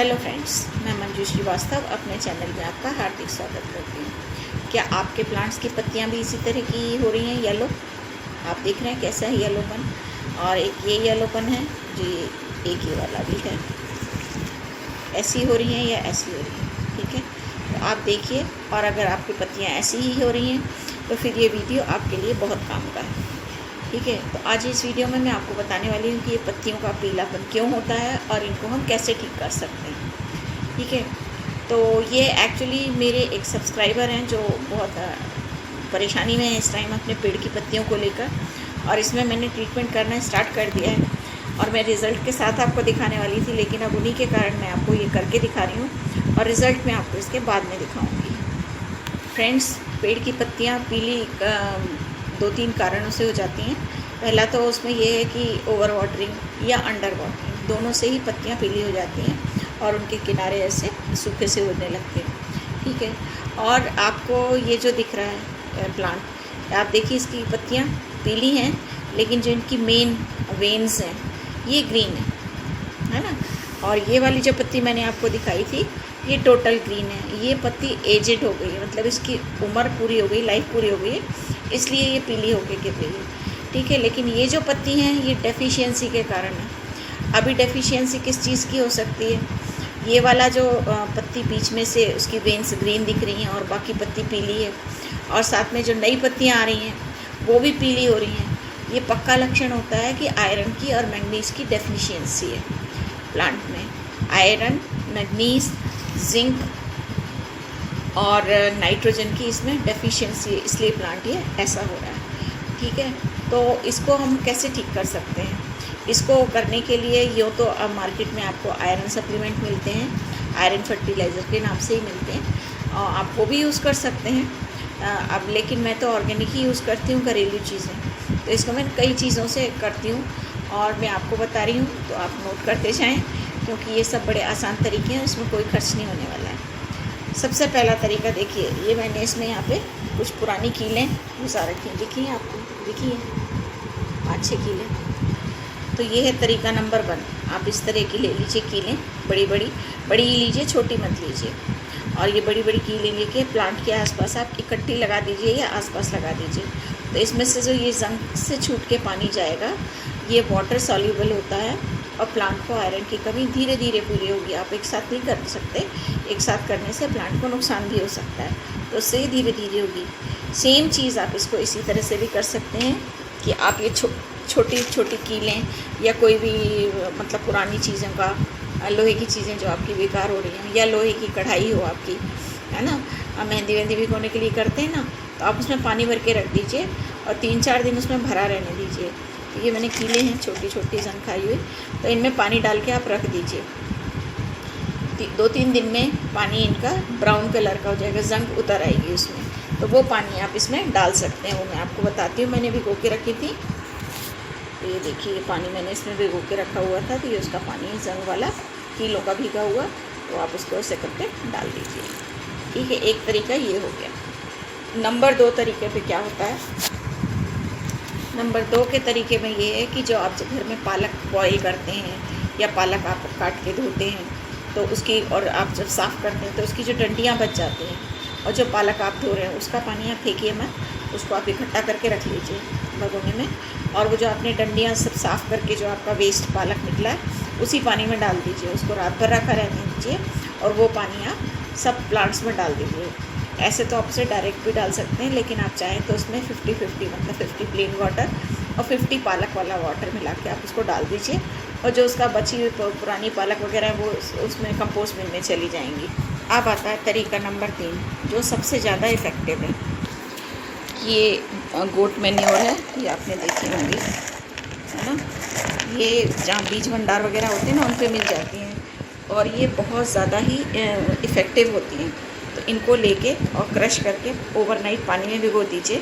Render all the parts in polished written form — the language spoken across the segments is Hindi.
हेलो फ्रेंड्स, मैं मंजू श्रीवास्तव अपने चैनल में आपका हार्दिक स्वागत करती हूँ। क्या आपके प्लांट्स की पत्तियाँ भी इसी तरह की हो रही हैं, येलो? आप देख रहे हैं कैसा है येलोपन, और एक ये येलोपन है जी, एक ये वाला भी है। ऐसी हो रही हैं या ऐसी हो रही हैं, ठीक है? तो आप देखिए, और अगर आपकी पत्तियाँ ऐसी ही हो रही हैं तो फिर ये वीडियो आपके लिए बहुत काम का है, ठीक है। तो आज इस वीडियो में मैं आपको बताने वाली हूँ कि ये पत्तियों का पीलापन क्यों होता है और इनको हम कैसे ठीक कर सकते हैं, ठीक है। तो ये एक्चुअली मेरे एक सब्सक्राइबर हैं जो बहुत परेशानी में है इस टाइम अपने पेड़ की पत्तियों को लेकर, और इसमें मैंने ट्रीटमेंट करना स्टार्ट कर दिया है और मैं रिज़ल्ट के साथ आपको दिखाने वाली थी, लेकिन अब उन्हीं के कारण मैं आपको ये करके दिखा रही हूँ और रिज़ल्ट मैं आपको इसके बाद में दिखाऊँगी। फ्रेंड्स, पेड़ की पत्तियाँ पीली 2-3 कारणों से हो जाती हैं। पहला तो उसमें ये है कि ओवर वाटरिंग या अंडर वाटरिंग, दोनों से ही पत्तियाँ पीली हो जाती हैं और उनके किनारे ऐसे सूखे से होने लगते हैं, ठीक है। और आपको ये जो दिख रहा है प्लांट, आप देखिए इसकी पत्तियाँ पीली हैं, लेकिन जो इनकी मेन वेन्स हैं ये ग्रीन है ना। और ये वाली जो पत्ती मैंने आपको दिखाई थी ये टोटल ग्रीन है। ये पत्ती एजेड हो गई है, मतलब इसकी उम्र पूरी हो गई, लाइफ पूरी हो गई है, इसलिए ये पीली होके गिर रही है, ठीक है। लेकिन ये जो पत्ती हैं ये डेफिशिएंसी के कारण है। अभी डेफिशिएंसी किस चीज़ की हो सकती है? ये वाला जो पत्ती बीच में से उसकी वेन्स ग्रीन दिख रही हैं और बाकी पत्ती पीली है, और साथ में जो नई पत्तियाँ आ रही हैं वो भी पीली हो रही हैं। ये पक्का लक्षण होता है कि आयरन की और मैग्नीज़ की डेफिशिएंसी है प्लांट में। आयरन, मैग्नीज़, जिंक और नाइट्रोजन की इसमें डेफिशिएंसी है, इसलिए प्लांट ये ऐसा हो रहा है, ठीक है। तो इसको हम कैसे ठीक कर सकते हैं? इसको करने के लिए यूँ तो अब मार्केट में आपको आयरन सप्लीमेंट मिलते हैं, आयरन फर्टिलाइज़र के नाम से ही मिलते हैं, और आप वो भी यूज़ कर सकते हैं। अब लेकिन मैं तो ऑर्गेनिक ही यूज़ करती हूँ, घरेलू चीज़ें। तो इसको मैं कई चीज़ों से करती हूँ और मैं आपको बता रही हूँ, तो आप नोट करते जाएँ, क्योंकि ये सब बड़े आसान तरीके हैं, इसमें कोई खर्च नहीं होने वाला है। सबसे पहला तरीका देखिए, ये मैंने इसमें यहाँ पे कुछ पुरानी कीलें घुसा रखी हैं, दिखी हैं आपको? दिखी है 5-6 कीलें। तो ये है तरीका नंबर 1। आप इस तरह की ले लीजिए कीलें, बड़ी लीजिए, छोटी मत लीजिए। और ये बड़ी कीलें लेके प्लांट के आसपास आप इकट्ठी लगा दीजिए या आसपास लगा दीजिए। तो इसमें से जो ये जंग से छूट के पानी जाएगा ये वाटर सॉल्यूबल होता है और प्लांट को आयरन की कमी धीरे धीरे पूरी होगी। आप एक साथ नहीं कर सकते, एक साथ करने से प्लांट को नुकसान भी हो सकता है, तो उससे धीरे धीरे होगी। सेम चीज़ आप इसको इसी तरह से भी कर सकते हैं कि आप ये छोटी कीलें या कोई भी मतलब पुरानी चीज़ों का, लोहे की चीज़ें जो आपकी बेकार हो रही हैं, या लोहे की कढ़ाई हो आपकी, है ना, मेहंदी भिगोने के लिए करते हैं ना, तो आप उसमें पानी भर के रख दीजिए और 3-4 दिन उसमें भरा रहने दीजिए। तो ये मैंने कीले हैं छोटी जंग खाई हुई, तो इनमें पानी डाल के आप रख दीजिए। 2-3 दिन में पानी इनका ब्राउन कलर का हो जाएगा, जंग उतर आएगी उसमें, तो वो पानी आप इसमें डाल सकते हैं। वो मैं आपको बताती हूँ, मैंने भिगो के रखी थी। तो ये देखिए, ये पानी मैंने इसमें भिगो के रखा हुआ था, तो ये उसका पानी है, जंग वाला, कीलों का भीगा हुआ, तो आप उसको ऐसे करके डाल दीजिए, ठीक है। एक तरीका ये हो गया। नंबर 2 तरीके पे क्या होता है? नंबर 2 के तरीके में ये है कि जो आप घर में पालक बॉईल करते हैं या पालक आप काट के धोते हैं, तो उसकी, और आप जब साफ़ करते हैं तो उसकी जो डंडियाँ बच जाती हैं, और जो पालक आप धो रहे हैं उसका पानी आप फेंकिए मत, उसको आप इकट्ठा करके रख लीजिए भगोने में, और वो जो आपने डंडियाँ सब साफ़ करके जो आपका वेस्ट पालक निकला है उसी पानी में डाल दीजिए। उसको रात भर रखा रहने दीजिए और वो पानी आप सब प्लांट्स में डाल दीजिए। ऐसे तो आप उसे डायरेक्ट भी डाल सकते हैं, लेकिन आप चाहें तो उसमें 50-50, मतलब 50 प्लेन वाटर और 50 पालक वाला वाटर मिला के आप उसको डाल दीजिए, और जो उसका बची हुई पुरानी पालक वगैरह है वो उसमें कंपोस्ट बिन में चली जाएंगी। अब आता है तरीका नंबर 3, जो सबसे ज़्यादा इफ़ेक्टिव है। ये गोट मैन्योर है, ये आपने देखी होंगी, है ना। ये जहाँ बीज भंडार वगैरह होते हैं ना, उन पे मिल जाती हैं, और ये बहुत ज़्यादा ही इफ़ेक्टिव होती हैं। तो इनको लेके और क्रश करके ओवरनाइट पानी में भिगो दीजिए,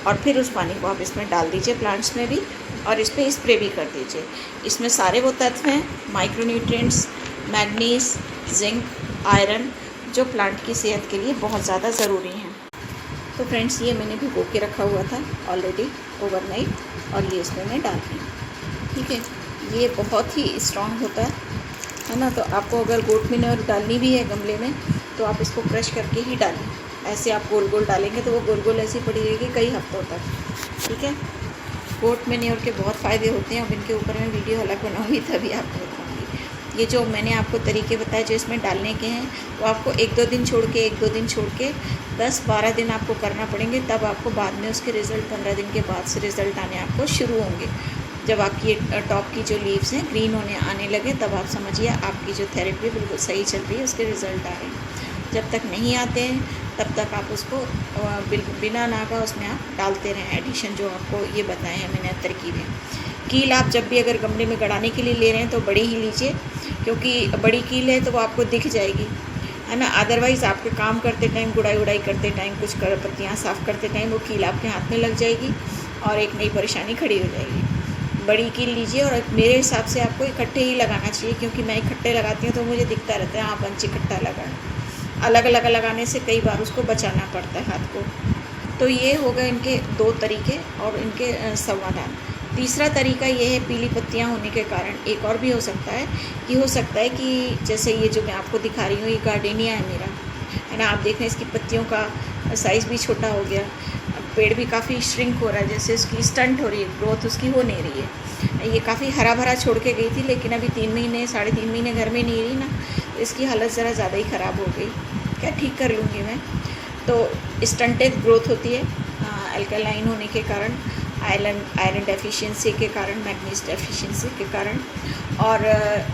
और फिर उस पानी को आप इसमें डाल दीजिए प्लांट्स में भी, और इस पर स्प्रे भी कर दीजिए। इसमें सारे वो तत्व हैं, माइक्रोन्यूट्रिएंट्स, मैग्नीज, जिंक, आयरन, जो प्लांट की सेहत के लिए बहुत ज़्यादा ज़रूरी हैं। तो फ्रेंड्स, ये मैंने भिगो के रखा हुआ था ऑलरेडी ओवरनाइट, और ये इसमें मैं डाल रही हूँ, ठीक है। ये बहुत ही स्ट्रॉन्ग होता है, है ना। तो आपको अगर गोट मैन्योर डालनी भी है गमले में तो आप इसको क्रश करके ही डालें। ऐसे आप गोल गोल डालेंगे तो वो गोल गोल ऐसी पड़ी रहेगी कई हफ्तों तक, ठीक है। गोट मैन्योर के बहुत फ़ायदे होते हैं। अब इनके ऊपर मैं वीडियो अलग बनाऊँगी तभी आपको बताऊँगी। ये जो मैंने आपको तरीके बताए जो इसमें डालने के हैं, वो आपको 1-2 दिन छोड़ के 10-12 दिन आपको करना पड़ेंगे, तब आपको बाद में उसके रिज़ल्ट 15 दिन के बाद से रिज़ल्ट आने आपको शुरू होंगे। जब आपकी टॉप की जो लीव्स हैं ग्रीन आने लगे, तब आप समझिए आपकी जो थेरेपी बिल्कुल सही चल रही है, उसके रिज़ल्ट आ रहे हैं। जब तक नहीं आते हैं तब तक आप उसको बिना नागा उसमें आप डालते रहें एडिशन जो आपको ये बताए हैं मैंने तरकीबें। कील आप जब भी अगर गमले में गड़ाने के लिए ले रहे हैं तो बड़ी ही लीजिए, क्योंकि बड़ी कील है तो वो आपको दिख जाएगी, है ना। अदरवाइज़ आपके काम करते टाइम, गुड़ाई करते टाइम, कुछ पत्तियाँ साफ़ करते टाइम वो कील आपके हाथ में लग जाएगी और एक नई परेशानी खड़ी हो जाएगी। बड़ी कील लीजिए और मेरे हिसाब से आपको इकट्ठे ही लगाना चाहिए, क्योंकि मैं इकट्ठे लगाती हूँ तो मुझे दिखता रहता है हाँ पंच इकट्ठा लगा। अलग अलग लगाने से कई बार उसको बचाना पड़ता है हाथ को। तो ये हो गए इनके 2 तरीके और इनके समाधान। तीसरा तरीका ये है, पीली पत्तियाँ होने के कारण एक और भी हो सकता है कि जैसे ये जो मैं आपको दिखा रही हूँ, ये गार्डेनिया है मेरा, है ना। आप देख रहे हैं इसकी पत्तियों का साइज़ भी छोटा हो गया, पेड़ भी काफ़ी श्रिंक हो रहा है, जैसे उसकी स्टंट हो रही है, ग्रोथ उसकी हो नहीं रही है। ये काफ़ी हरा भरा छोड़ के गई थी, लेकिन अभी 3 महीने 3.5 महीने घर में नहीं रही ना, तो इसकी हालत ज़रा ज़्यादा ही ख़राब हो गई। क्या ठीक कर लूँगी मैं। तो स्टंटेड ग्रोथ होती है अल्कलाइन होने के कारण, आयरन डेफिशिएंसी के कारण, मैग्नीज डेफिशिएंसी के कारण। और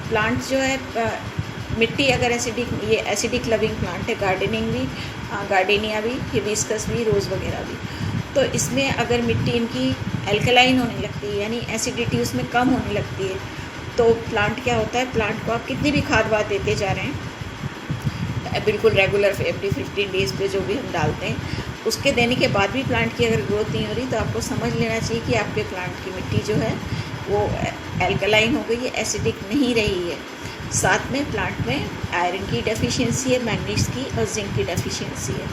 प्लांट जो है मिट्टी अगर एसिडिक लविंग प्लांट है, गार्डेनिया भी, हिबिस्कस भी, रोज़ वगैरह भी। तो इसमें अगर मिट्टी इनकी अल्कलाइन होने लगती है, यानी एसिडिटी उसमें कम होने लगती है, तो प्लांट क्या होता है, प्लांट को आप कितनी भी खाद वाद देते जा रहे हैं बिल्कुल रेगुलर एवरी 15 डेज़ पे जो भी हम डालते हैं, उसके देने के बाद भी प्लांट की अगर ग्रोथ नहीं हो रही, तो आपको समझ लेना चाहिए कि आपके प्लांट की मिट्टी जो है वो अल्कलाइन हो गई है, एसिडिक नहीं रही है। साथ में प्लांट में आयरन की डेफिशिएंसी है, मैग्नीज की और जिंक की डेफिशिएंसी है,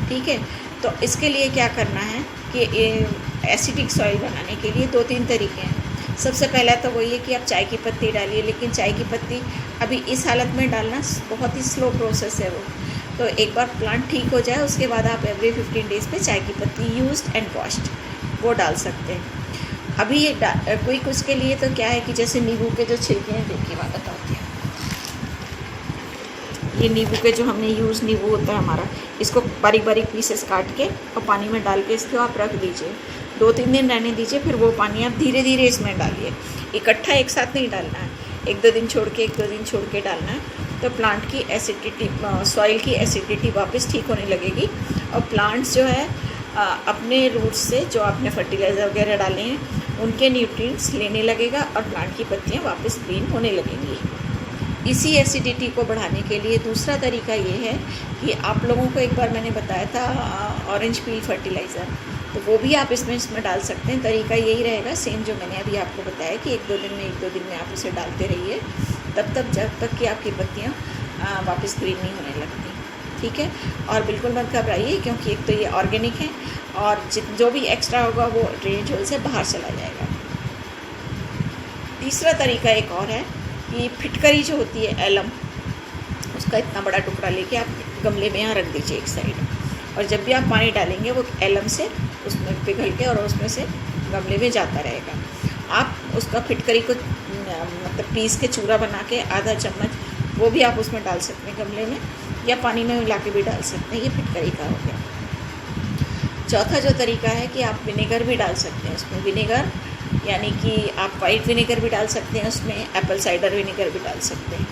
ठीक है। तो इसके लिए क्या करना है कि एसिडिक सॉइल बनाने के लिए 2-3 तरीके हैं। सबसे पहला तो वही है कि आप चाय की पत्ती डालिए, लेकिन चाय की पत्ती अभी इस हालत में डालना बहुत ही स्लो प्रोसेस है वो। तो एक बार प्लांट ठीक हो जाए उसके बाद आप एवरी 15 डेज़ पे चाय की पत्ती यूज्ड एंड वॉश्ड वो डाल सकते हैं। अभी ये कोई कुछ के लिए तो क्या है कि जैसे नींबू के जो छिलके हैं, देखिए मैं बताती हूँ, ये नींबू के जो हमने नींबू होता है हमारा, इसको बारीक बारीक पीसेस काट के और पानी में डाल के इसको आप रख दीजिए, 2-3 दिन रहने दीजिए, फिर वो पानी आप धीरे धीरे इसमें डालिए, इकट्ठा एक साथ नहीं डालना है, 1-2 दिन छोड़ के डालना है। तो प्लांट की एसिडिटी, सॉइल की एसिडिटी वापस ठीक होने लगेगी और प्लांट्स जो है अपने रूट्स से जो आपने फर्टिलाइज़र वगैरह डाले हैं उनके न्यूट्रिएंट्स लेने लगेगा और प्लांट की पत्तियाँ वापस ग्रीन होने लगेंगी। इसी एसिडिटी को बढ़ाने के लिए दूसरा तरीका ये है कि आप लोगों को एक बार मैंने बताया था ऑरेंज पील फर्टिलाइज़र, तो वो भी आप इसमें डाल सकते हैं। तरीका यही रहेगा सेम जो मैंने अभी आपको बताया कि 1-2 दिन में आप उसे डालते रहिए जब तक कि आपकी पत्तियाँ वापस ग्रीन नहीं होने लगती, ठीक है। और बिल्कुल मत घबराइए, क्योंकि एक तो ये ऑर्गेनिक है और जो भी एक्स्ट्रा होगा वो ड्रेनेज होल से बाहर चला जाएगा। तीसरा तरीका एक और है कि फिटकरी जो होती है एलम, उसका इतना बड़ा टुकड़ा लेके आप गमले में यहाँ रख दीजिए एक साइड, और जब भी आप पानी डालेंगे वो एलम से उसमें पिघल के और उसमें से गमले में जाता रहेगा। आप उसका फिटकरी को मतलब पीस के चूरा बना के आधा चम्मच वो भी आप उसमें डाल सकते हैं गमले में, या पानी में मिला के भी डाल सकते हैं। ये फिटकरी का हो गया। चौथा जो तरीका है कि आप विनेगर भी डाल सकते हैं उसमें, विनेगर यानी कि आप वाइट विनेगर भी डाल सकते हैं उसमें, एप्पल साइडर विनेगर भी डाल सकते हैं।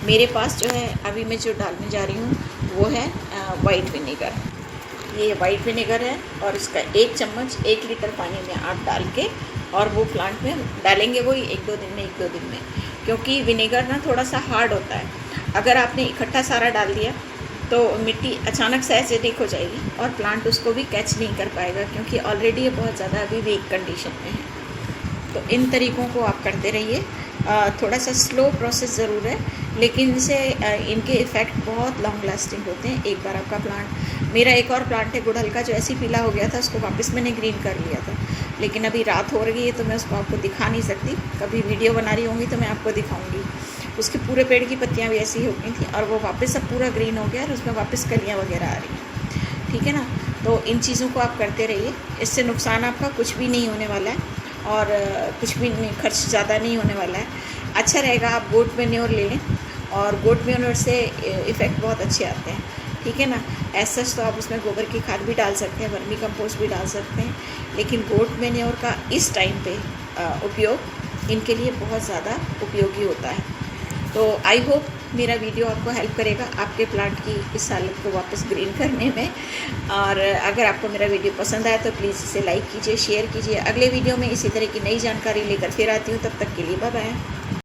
मेरे पास जो है अभी मैं जो डालने जा रही हूँ वो है वाइट विनेगर। ये वाइट विनेगर है और इसका 1 चम्मच 1 लीटर पानी में आप डाल के और वो प्लांट में डालेंगे, वही 1-2 दिन में, क्योंकि विनेगर ना थोड़ा सा हार्ड होता है। अगर आपने इकट्ठा सारा डाल दिया तो मिट्टी अचानक से एसिडिक हो जाएगी और प्लांट उसको भी कैच नहीं कर पाएगा, क्योंकि ऑलरेडी ये बहुत ज़्यादा अभी वीक कंडीशन में है। तो इन तरीक़ों को आप करते रहिए। थोड़ा सा स्लो प्रोसेस ज़रूर है, लेकिन इनसे इनके इफ़ेक्ट बहुत लॉन्ग लास्टिंग होते हैं। एक बार आपका प्लांट, मेरा एक और प्लांट है गुड़हल का जो ऐसे ही पीला हो गया था, उसको वापस मैंने ग्रीन कर लिया था, लेकिन अभी रात हो रही है तो मैं उसको आपको दिखा नहीं सकती। कभी वीडियो बना रही होंगी तो मैं आपको दिखाऊंगी। उसके पूरे पेड़ की पत्तियाँ भी ऐसी ही हो गई थी और वो वापस अब पूरा ग्रीन हो गया और उसमें वापस कलियाँ वगैरह आ रही हैं। ठीक है ना, तो इन चीज़ों को आप करते रहिए, इससे नुकसान आपका कुछ भी नहीं होने वाला है और कुछ भी नहीं, खर्च ज़्यादा नहीं होने वाला है। अच्छा रहेगा आप गोट मैन्योर ले लें, और गोट मैन्योर से इफ़ेक्ट बहुत अच्छे आते हैं। ठीक है ना, ऐसा तो आप उसमें गोबर की खाद भी डाल सकते हैं, वर्मी कंपोस्ट भी डाल सकते हैं, लेकिन गोट मैन्योर का इस टाइम पे उपयोग इनके लिए बहुत ज़्यादा उपयोगी होता है। तो आई होप मेरा वीडियो आपको हेल्प करेगा आपके प्लांट की इस हालत को वापस ग्रीन करने में। और अगर आपको मेरा वीडियो पसंद आया तो प्लीज़ इसे लाइक कीजिए, शेयर कीजिए। अगले वीडियो में इसी तरह की नई जानकारी लेकर फिर आती हूँ, तब तक के लिए बाय बाय।